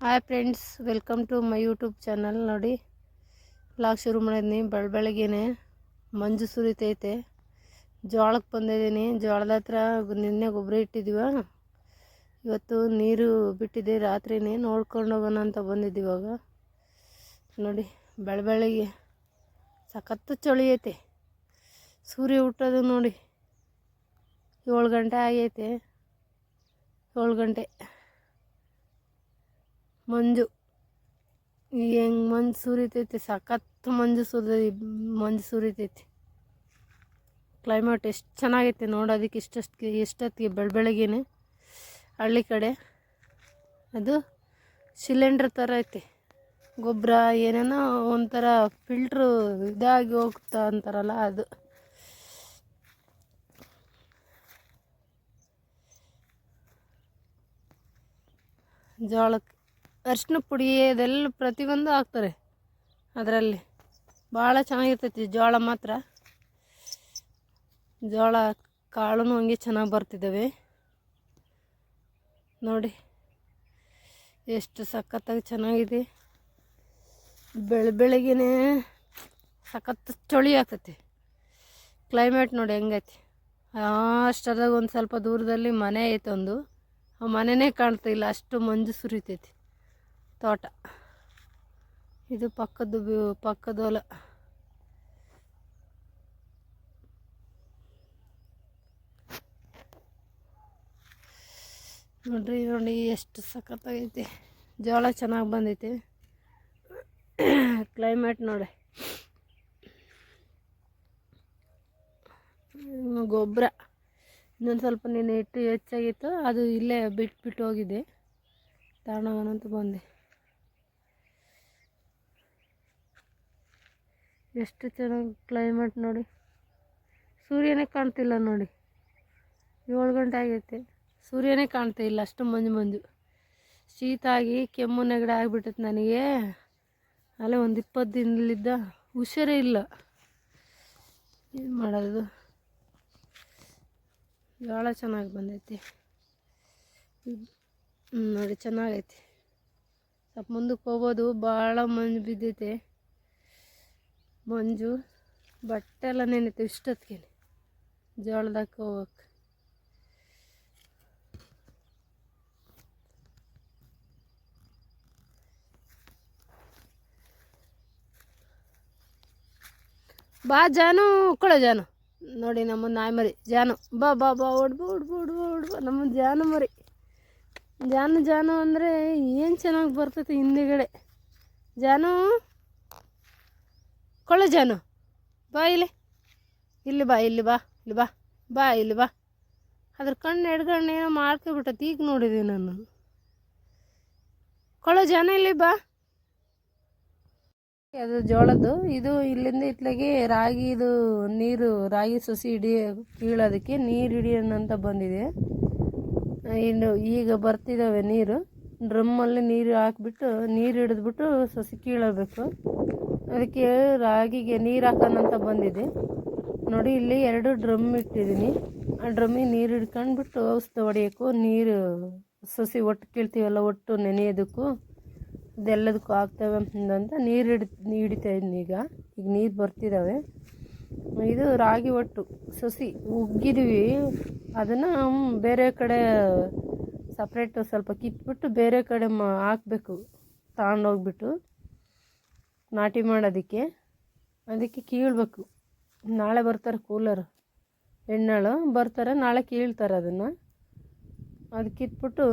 Hi friends, welcome to my YouTube channel. ನೋಡಿ, blog ಶುರು ಮಾಡಿದ್ದೀನಿ. ಬೆಳಗ್ಗೆನೆ ಮಂಜು ಸುರಿತೈತೆ. ಜೋಳಕ್ಕೆ ಬಂದಿದ್ದೀನಿ. ಜೋಳದ ಹತ್ರ ನಿನ್ನೆ ಗೊಬ್ಬರ ಇಟ್ಟಿದ್ದೀವ. ಇವತ್ತು ನೀರು ಬಿಟ್ಟಿದೆ. ರಾತ್ರಿನೇ ನೋಡ್ಕೊಂಡು ಹೋಗೋಣ ಅಂತ ಬಂದಿದ್ದೀವಾಗ. ನೋಡಿ, ಬೆಳಗ್ಗೆ ಸಖತ್ತು ಚಳಿ ಐತೆ. ಸೂರ್ಯ ಹುಟ್ಟೋದು ನೋಡಿ 7 ಗಂಟೆ ಆಗೈತೆ. 7 ಗಂಟೆ ಮಂಜು ಹೆಂಗೆ ಮಂಜು ಸುರಿತೈತೆ. ಸಖತ್ತು ಮಂಜು ಸುರಿತೈತೆ. ಕ್ಲೈಮೇಟ್ ಎಷ್ಟು ಚೆನ್ನಾಗೈತೆ ನೋಡೋದಕ್ಕೆ. ಎಷ್ಟೊತ್ತಿಗೆ ಬೆಳಗ್ಗೆನೆ ಹಳ್ಳಿ ಕಡೆ ಅದು ಸಿಲಿಂಡ್ರ್ ಥರ ಐತೆ. ಗೊಬ್ಬರ ಏನೇನೋ ಒಂಥರ ಫಿಲ್ಟ್ರು ಇದಾಗಿ ಹೋಗ್ತಾ ಅಂತಾರಲ್ಲ ಅದು. ಜೋಳಕ್ಕೆ ಅರಿಶಿನ ಪುಡಿ ಅದೆಲ್ಲ ಪ್ರತಿಯೊಂದು ಹಾಕ್ತಾರೆ ಅದರಲ್ಲಿ. ಭಾಳ ಚೆನ್ನಾಗಿರ್ತೈತಿ ಜೋಳ ಮಾತ್ರ. ಜೋಳ ಕಾಳು ಹಂಗೆ ಚೆನ್ನಾಗಿ ಬರ್ತಿದ್ದಾವೆ ನೋಡಿ. ಎಷ್ಟು ಸಖತ್ತಾಗಿ ಚೆನ್ನಾಗಿದೆ. ಬೆಳಗ್ಗೆನೇ ಸಖತ್ತು ಚಳಿ ಆಗ್ತೈತಿ. ಕ್ಲೈಮೇಟ್ ನೋಡಿ ಹೆಂಗೈತಿ. ಅಷ್ಟರಾಗ ಒಂದು ಸ್ವಲ್ಪ ದೂರದಲ್ಲಿ ಮನೆ ಐತೆ ಒಂದು. ಆ ಮನೆಯೇ ಕಾಣ್ತಾ ಇಲ್ಲ, ಅಷ್ಟು ಮಂಜು ಸುರಿತೈತಿ. ತೋಟ ಇದು ಪಕ್ಕದ ಹೊಲ. ನೋಡಿ ಎಷ್ಟು ಸಖತ್ತಾಗೈತಿ. ಜೋಳ ಚೆನ್ನಾಗಿ ಬಂದೈತಿ. ಕ್ಲೈಮೇಟ್ ನೋಡಿ. ಗೊಬ್ಬರ ಇನ್ನೊಂದು ಸ್ವಲ್ಪ ನೀನು ಇಟ್ಟು ಹೆಚ್ಚಾಗಿತ್ತು, ಅದು ಇಲ್ಲೇ ಬಿಟ್ಬಿಟ್ಟು ಹೋಗಿದ್ದೆ. ತಗೊಂಡೋಗೋಣ ಅಂತ ಬಂದೆ. ಎಷ್ಟು ಚೆನ್ನಾಗಿ ಕ್ಲೈಮೇಟ್ ನೋಡಿ. ಸೂರ್ಯನೇ ಕಾಣ್ತಿಲ್ಲ ನೋಡಿ. 7 ಗಂಟೆ ಆಗೈತೆ, ಸೂರ್ಯನೇ ಕಾಣ್ತಾ ಇಲ್ಲ. ಅಷ್ಟು ಮಂಜು. ಶೀತ ಆಗಿ ಕೆಮ್ಮು ನೆಗಡಿ ಆಗಿಬಿಟ್ಟೈತೆ ನನಗೆ. ಅಲ್ಲೇ ಒಂದು 20 ದಿನಲಿದ್ದ ಹುಷಾರೇ ಇಲ್ಲ. ಏನು ಮಾಡೋದು. ಜೋಳ ಚೆನ್ನಾಗಿ ಬಂದೈತಿ ನೋಡಿ, ಚೆನ್ನಾಗೈತಿ. ಸ್ವಲ್ಪ ಮುಂದಕ್ಕೆ ಹೋಗ್ಬೋದು. ಭಾಳ ಮಂಜು ಬಿದ್ದೈತೆ. ಮಂಜು ಬಟ್ಟೆ ಎಲ್ಲ ನೆನೈತೆ ಇಷ್ಟೊತ್ತಿಗೆ ಜೋಳದಾಗ ಹೋಗಕ್ಕೆ. ಬಾ ಜಾನು, ಜಾನು ನೋಡಿ ನಮ್ಮ ನಾಯಿ ಮರಿ ಜಾನು. ಬಾ ಬಾ ಬಾ ಓಡ್ಬಾ ನಮ್ಮ ಜಾನು ಮರಿ. ಜಾನು ಅಂದರೆ ಏನು ಚೆನ್ನಾಗಿ ಬರ್ತೈತೆ ಹಿಂದೆಗಡೆ. ಜಾನು ಜಾನು ಬಾ ಇಲ್ಲಿ ಬಾ. ಅದ್ರ ಕಣ್ಣು ಎಡ್ಗಣ್ಣು ಏನೋ ಮಾಡ್ಕೊಬಿಟ್ಟೈತಿ. ಈಗ ನೋಡಿದೆ ನಾನು. ಜಾನು ಇಲ್ಲಿ ಬಾ. ಅದು ಜೋಳದ್ದು. ಇದು ಇಲ್ಲಿಂದ ಇತ್ಲಾಗೆ ರಾಗಿದು ನೀರು, ರಾಗಿ ಸಸಿ ಕೀಳೋದಕ್ಕೆ ನೀರು ಹಿಡಿಯೋಣ ಅಂತ ಬಂದಿದೆ. ಇನ್ನು ಈಗ ಬರ್ತಿದ್ದಾವೆ ನೀರು. ಡ್ರಮ್ಮಲ್ಲಿ ನೀರು ಹಾಕ್ಬಿಟ್ಟು, ನೀರು ಹಿಡಿದ್ಬಿಟ್ಟು ಸಸಿ ಕೀಳಬೇಕು. ಅದಕ್ಕೆ ರಾಗಿಗೆ ನೀರು ಹಾಕೋಣಂತ ಬಂದಿದೆ ನೋಡಿ. ಇಲ್ಲಿ 2 ಡ್ರಮ್ ಇಟ್ಟಿದ್ದೀನಿ. ಆ ಡ್ರಮ್ಮಿಗೆ ನೀರು ಹಿಡ್ಕೊಂಡ್ಬಿಟ್ಟು ಔಷಧಿ ಹೊಡೆಯೋಕ್ಕೂ, ನೀರು ಸಸಿ ಒಟ್ಟು ಕೀಳ್ತೀವಲ್ಲ, ಒಟ್ಟು ನೆನೆಯೋದಕ್ಕೂ ಇದೆಲ್ಲದಕ್ಕೂ ಆಗ್ತವೆ ಅಂತ ನೀರು ಹಿಡಿತಾ ಇದ್ದೀನಿ. ಈಗ ನೀರು ಬರ್ತಿದ್ದಾವೆ. ಇದು ರಾಗಿ ಒಟ್ಟು ಸಸಿ ಉಗ್ಗಿದ್ವಿ. ಅದನ್ನು ಬೇರೆ ಕಡೆ ಸಪ್ರೇಟು ಸ್ವಲ್ಪ ಕಿತ್ಬಿಟ್ಟು ಬೇರೆ ಕಡೆ ಹಾಕಬೇಕು. ತಗೊಂಡೋಗ್ಬಿಟ್ಟು ನಾಟಿ ಮಾಡೋದಕ್ಕೆ. ಅದಕ್ಕೆ ಕೀಳಬೇಕು. ನಾಳೆ ಬರ್ತಾರೆ ಕೂಲರ್, ಹೆಣ್ಣಾಳು ಬರ್ತಾರೆ. ನಾಳೆ ಕೀಳ್ತಾರೆ ಅದನ್ನು. ಅದು ಕಿತ್ಬಿಟ್ಟು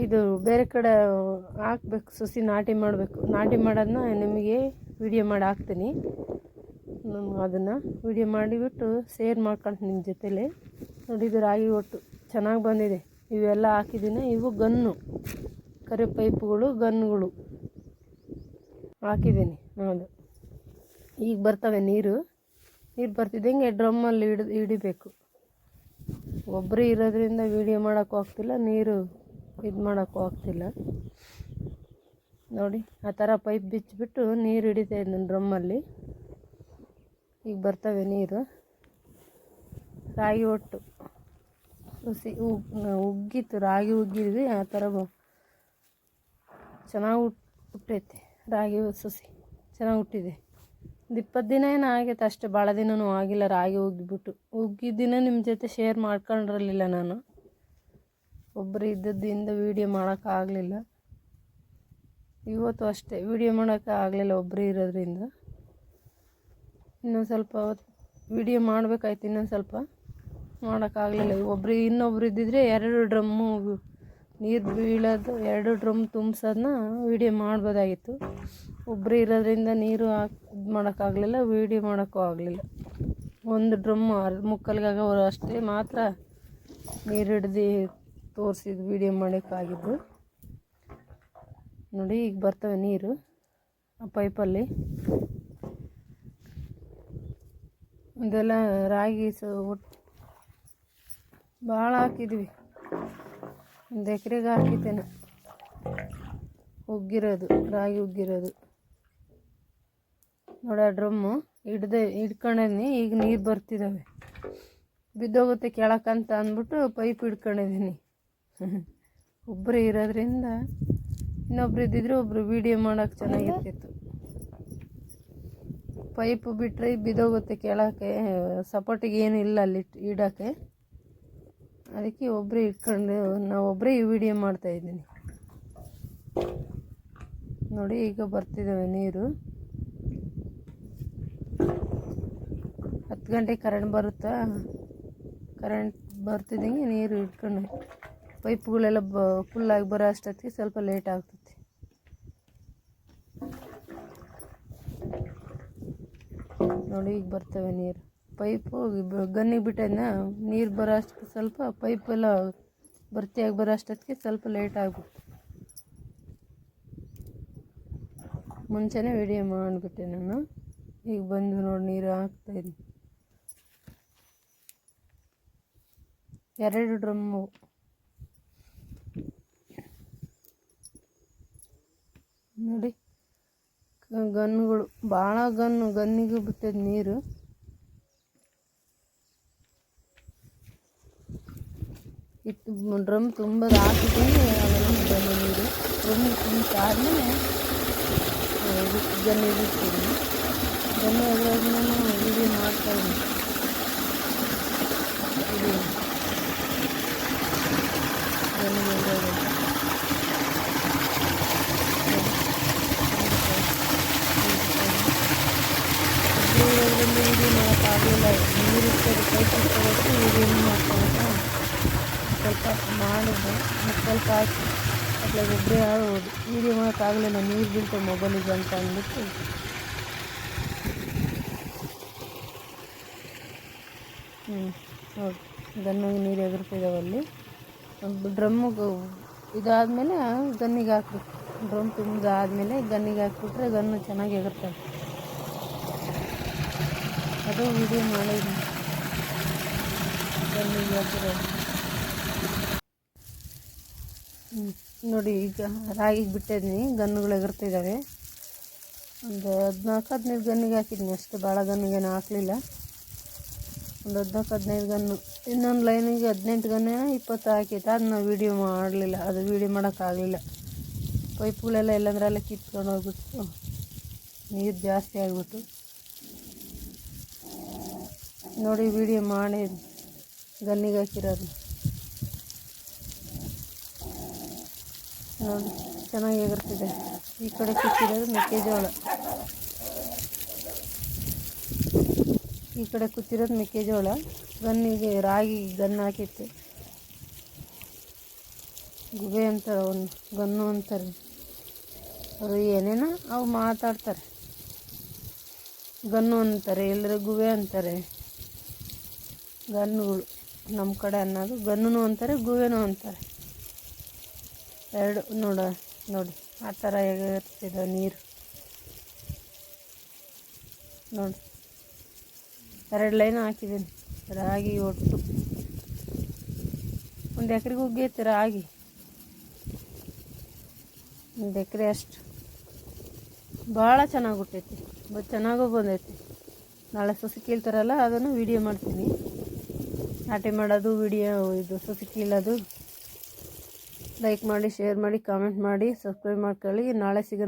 ಇದು ಬೇರೆ ಕಡೆ ಹಾಕ್ಬೇಕು. ಸಸಿ ನಾಟಿ ಮಾಡಬೇಕು. ನಾಟಿ ಮಾಡೋದನ್ನ ನಿಮಗೆ ವಿಡಿಯೋ ಮಾಡಿ ಹಾಕ್ತೀನಿ. ನಾನು ಅದನ್ನು ವಿಡಿಯೋ ಮಾಡಿಬಿಟ್ಟು ಶೇರ್ ಮಾಡ್ಕೊಂಡು ನಿಮ್ಮ ಜೊತೆಲಿ. ನೋಡಿ, ಇದು ರಾಗಿ ಒಟ್ಟು ಚೆನ್ನಾಗಿ ಬಂದಿದೆ. ಇವೆಲ್ಲ ಹಾಕಿದ್ದೀನಿ. ಇವು ಗನ್ನು ಕರಿ ಪೈಪುಗಳು, ಗನ್ನುಗಳು ಹಾಕಿದ್ದೀನಿ. ಹೌದು, ಈಗ ಬರ್ತವೆ ನೀರು ಬರ್ತಿದ್ದಂಗೆ ಡ್ರಮ್ಮಲ್ಲಿ ಹಿಡಿಬೇಕು. ಒಬ್ಬರೇ ಇರೋದ್ರಿಂದ ವೀಡಿಯೋ ಮಾಡೋಕ್ಕೂ ಆಗ್ತಿಲ್ಲ, ನೀರು ಇದು ಮಾಡೋಕ್ಕೂ ಆಗ್ತಿಲ್ಲ ನೋಡಿ. ಆ ಥರ ಪೈಪ್ ಬಿಚ್ಚಿಬಿಟ್ಟು ನೀರು ಹಿಡಿತಾ ಇದ್ದೀನಿ ಡ್ರಮ್ಮಲ್ಲಿ. ಈಗ ಬರ್ತವೆ ನೀರು. ರಾಗಿ ಒಟ್ಟು ಹುಸಿ ಉಗ್ಗಿತ್ತು. ರಾಗಿ ಉಗ್ಗಿದ್ವಿ. ಆ ಥರ ಚೆನ್ನಾಗಿ ಹುಟ್ಟೈತೆ. ರಾಗಿ ಸಸಿ ಚೆನ್ನಾಗಿ ಹುಟ್ಟಿದೆ. ಒಂದು 20 ದಿನ ಏನೋ ಆಗೈತೆ ಅಷ್ಟೇ, ಭಾಳ ದಿನವೂ ಆಗಿಲ್ಲ. ರಾಗಿ ಉಗ್ಗಿಬಿಟ್ಟು ಉಗ್ಗಿದ್ದಿನ ನಿಮ್ಮ ಜೊತೆ ಶೇರ್ ಮಾಡ್ಕೊಂಡಿರಲಿಲ್ಲ. ನಾನು ಒಬ್ಬರು ಇದ್ದದ್ದಿಂದ ವೀಡಿಯೋ ಮಾಡೋಕ್ಕಾಗಲಿಲ್ಲ. ಇವತ್ತು ಅಷ್ಟೇ ವೀಡಿಯೋ ಮಾಡೋಕ್ಕಾಗಲಿಲ್ಲ ಒಬ್ಬರು ಇರೋದ್ರಿಂದ. ಇನ್ನೊಂದು ಸ್ವಲ್ಪ ವೀಡಿಯೋ ಮಾಡಬೇಕಾಯ್ತು, ಇನ್ನೊಂದು ಸ್ವಲ್ಪ ಮಾಡೋಕ್ಕಾಗಲಿಲ್ಲ. ಇನ್ನೊಬ್ರು ಇದ್ದಿದ್ರೆ 2 ಡ್ರಮ್ಮು ನೀರು ಬೀಳೋದು, 2 ಡ್ರಮ್ ತುಂಬಿಸೋದನ್ನ ವೀಡಿಯೋ ಮಾಡ್ಬೋದಾಗಿತ್ತು. ಒಬ್ಬರು ಇರೋದ್ರಿಂದ ನೀರು ಇದು ಮಾಡೋಕ್ಕಾಗಲಿಲ್ಲ, ವೀಡಿಯೋ ಮಾಡೋಕ್ಕೂ ಆಗಲಿಲ್ಲ. 1 ಡ್ರಮ್ ಮುಕ್ಕಲ್ಗಾಗವರು ಅಷ್ಟೇ ಮಾತ್ರ ನೀರು ಹಿಡ್ದು ತೋರಿಸಿದ್ದು, ವೀಡಿಯೋ ಮಾಡೋಕ್ಕಾಗಿದ್ದು. ನೋಡಿ ಈಗ ಬರ್ತವೆ ನೀರು ಆ ಪೈಪಲ್ಲಿ. ಇದೆಲ್ಲ ರಾಗಿ ಭಾಳ ಹಾಕಿದ್ವಿ, 1 ಎಕರೆಗೆ ಹಾಕಿದ್ದೇನೆ ಉಗ್ಗಿರೋದು, ರಾಗಿ ಉಗ್ಗಿರೋದು. ನೋಡಿ ಆ ಡ್ರಮ್ಮು ಹಿಡ್ಕೊಂಡಿದ್ದೀನಿ. ಈಗ ನೀರು ಬರ್ತಿದ್ದಾವೆ, ಬಿದ್ದೋಗುತ್ತೆ ಕೆಳಕ್ಕಂತ ಅಂದ್ಬಿಟ್ಟು ಪೈಪ್ ಹಿಡ್ಕೊಂಡಿದ್ದೀನಿ. ಒಬ್ಬರು ಇರೋದ್ರಿಂದ, ಇನ್ನೊಬ್ರು ಇದ್ದಿದ್ರೆ ಒಬ್ಬರು ವೀಡಿಯೋ ಮಾಡೋಕೆ ಚೆನ್ನಾಗಿರ್ತಿತ್ತು. ಪೈಪು ಬಿಟ್ಟರೆ ಬಿದ್ದೋಗುತ್ತೆ ಕೆಳಕ್ಕೆ, ಸಪೋರ್ಟಿಗೆ ಏನೂ ಇಲ್ಲ ಅಲ್ಲಿ ಇಡೋಕ್ಕೆ. ಅದಕ್ಕೆ ಒಬ್ಬರೇ ಇಟ್ಕೊಂಡು ನಾವು ಒಬ್ಬರೇ ಈ ವಿಡಿಯೋ ಮಾಡ್ತಾಯಿದ್ದೀನಿ. ನೋಡಿ ಈಗ ಬರ್ತಿದ್ದಾವೆ ನೀರು. 10 ಗಂಟೆಗೆ ಕರೆಂಟ್ ಬರುತ್ತಾ, ಕರೆಂಟ್ ಬರ್ತಿದ್ದಂಗೆ ನೀರು ಇಟ್ಕೊಂಡು ಪೈಪ್ಗಳೆಲ್ಲ ಫುಲ್ಲಾಗಿ ಬರೋ ಅಷ್ಟೊತ್ತಿಗೆ ಸ್ವಲ್ಪ ಲೇಟ್ ಆಗ್ತೈತಿ. ನೋಡಿ ಈಗ ಬರ್ತವೆ ನೀರು. ಪೈಪು ಗನ್ನಿಗೆ ಬಿಟ್ಟದ್ನ ನೀರು ಬರೋ ಅಷ್ಟಕ್ಕೆ ಸ್ವಲ್ಪ ಪೈಪೆಲ್ಲ ಭರ್ತಿಯಾಗಿ ಬರೋ ಅಷ್ಟೊತ್ತಿಗೆ ಸ್ವಲ್ಪ ಲೇಟ್ ಆಗ್ಬಿಟ್ಟು ಮುಂಚೆನೇ ವಿಡಿಯೋ ಮಾಡಿಬಿಟ್ಟೆ ನಾನು. ಈಗ ಬಂದು ನೋಡಿ ನೀರು ಹಾಕ್ತಾಯಿದ್ದೀನಿ. 2 ಡ್ರಮ್ಮು. ನೋಡಿ ಗನ್ನುಗಳು ಭಾಳ ಗನ್ನಿಗೂ ಬಿಟ್ಟದ ನೀರು. ಡ್ರಮ್ ತುಂಬದು ಹಾಕಿದ್ದೀನಿ, ಅವೆಲ್ಲ ಬಂದ ನೀರು ಡ್ರಮ್ ತುಂಬಿಸಾದ್ಮೇಲೆ ಗನ್ನಿ ಬಿಡ್ತೀನಿ. ಗನ್ನಿ ಅದ್ರಾಗ ನಾನು ವೀಡಿಯೋ ಮಾಡ್ತಾಯಿದ್ದೀನಿ. ವೀಡಿಯೋ ಮಾಡೋಕ್ಕಾಗಲಿಲ್ಲ, ನೀರು ಇರ್ತದೆ ಪೈಪ್ ಇರ್ತದೆ, ವೀಡಿಯೋ ಮಾಡ್ಕೊಬೇಕು. ಸ್ವಲ್ಪ ಮಾಡಿದೆ, ಸ್ವಲ್ಪ ಹಾಕಿ ಅಟ್ಲ ಒಬ್ಬರೇ ಆಡ್ಬೋದು. ವೀಡಿಯೋ ಮಾಡೋಕ್ಕಾಗಲಿಲ್ಲ, ನೀರು ಬೀಳ್ತವೆ ಮೊಬೈಲಿಗೆ ಅಂತ ಅಂದ್ಬಿಟ್ಟು. ನೋಡಿ ಗನ್ನಿಗೆ ನೀರು ಎಗರ್ತಿದ್ದಾವಲ್ಲಿ. ಡ್ರಮ್ಮಿಗೆ ಇದಾದಮೇಲೆ ಗನ್ನಿಗೆ ಹಾಕ್ಬೇಕು. ಡ್ರಮ್ ತುಂಬಿದಾದ್ಮೇಲೆ ಗನ್ನಿಗೆ ಹಾಕ್ಬಿಟ್ರೆ ಗನ್ನು ಚೆನ್ನಾಗಿ ಎಗರ್ತವೆ. ಅದು ವೀಡಿಯೋ ಮಾಡಿದ್ದೀನಿ ಗನ್ನಿಗೆ ಹಾಕಿರೋ. ನೋಡಿ ಈಗ ರಾಗಿಗೆ ಬಿಟ್ಟಿದ್ದೀನಿ, ಗನ್ನುಗಳು ಎಗರ್ತಿದ್ದಾವೆ. ಒಂದು 14-15 ಗನ್ನಿಗೆ ಹಾಕಿದ್ದೀನಿ ಅಷ್ಟು, ಭಾಳ ಗನ್ನಿಗೇನು ಹಾಕಲಿಲ್ಲ. ಒಂದು 14-15 ಗನ್ನು. ಇನ್ನೊಂದು ಲೈನಿಗೆ 18 ಗನ್ನೇನೋ 20 ಹಾಕೈತೆ. ಅದು ನಾವು ವೀಡಿಯೋ ಮಾಡಲಿಲ್ಲ, ಅದು ವೀಡಿಯೋ ಮಾಡೋಕ್ಕಾಗಲಿಲ್ಲ. ಪೈಪ್ಗಳೆಲ್ಲ ಎಲ್ಲಂದ್ರಲ್ಲೇ ಕಿತ್ಕೊಂಡು ಹೋಗ್ಬಿಟ್ಟು ನೀರು ಜಾಸ್ತಿ ಆಗಿಬಿಟ್ಟು. ನೋಡಿ ವೀಡಿಯೋ ಮಾಡಿ ಗನ್ನಿಗೆ ಹಾಕಿರೋದು ನೋಡಿ ಚೆನ್ನಾಗಿ ಎಗರ್ತಿದೆ. ಈ ಕಡೆ ಕುಚ್ಚಿರೋದು ಮೆಕ್ಕೆಜೋಳ, ಈ ಕಡೆ ಕುಚ್ಚಿರೋದು ಮೆಕ್ಕೆಜೋಳ. ಗನ್ನಿಗೆ ರಾಗಿ ಗನ್ನು ಹಾಕಿತ್ತು. ಗುಬೆ ಅಂತಾರೆ, ಒಂದು ಗನ್ನು ಅಂತಾರೆ. ಅವರು ಏನೇನೋ ಅವು ಮಾತಾಡ್ತಾರೆ. ಗನ್ನು ಅಂತಾರೆ, ಎಲ್ಲರೂ ಗುಬೆ ಅಂತಾರೆ. ಗನ್ನುಗಳು ನಮ್ಮ ಕಡೆ ಅನ್ನೋದು ಗನ್ನು ಅಂತಾರೆ, ಗುವೆನೂ ಅಂತಾರೆ. 2 ನೋಡಿ ಆ ಥರ ಎಗರ್ತಿದೆ ನೀರು. ನೋಡಿ 2 ಲೈನ್ ಹಾಕಿದ್ದೀನಿ ರಾಗಿ ಒಟ್ಟು. 1 ಎಕರೆಗೆ ಉಗ್ಗೈತೆ ರಾಗಿ, 1 ಎಕರೆ ಅಷ್ಟು. ಭಾಳ ಚೆನ್ನಾಗಿ ಹುಟ್ಟೈತಿ, ಚೆನ್ನಾಗೂ ಬಂದೈತಿ. ನಾಳೆ ಸಸಿ ಕೀಳ್ತಾರಲ್ಲ ಅದನ್ನು ವೀಡಿಯೋ ಮಾಡ್ತೀನಿ. ನಾಟಿ ಮಾಡೋದು, ವಿಡಿಯೋ ಇದು ಸಸಿ ಕೀಳೋದು ಲೈಕ್ ಮಾಡಿ, ಶೇರ್ ಮಾಡಿ, ಕಾಮೆಂಟ್ ಮಾಡಿ, ಸಬ್ಸ್ಕ್ರೈಬ್ ಮಾಡ್ಕೊಳ್ಳಿ. ನಾಳೆ ಸಿಗೋಣ.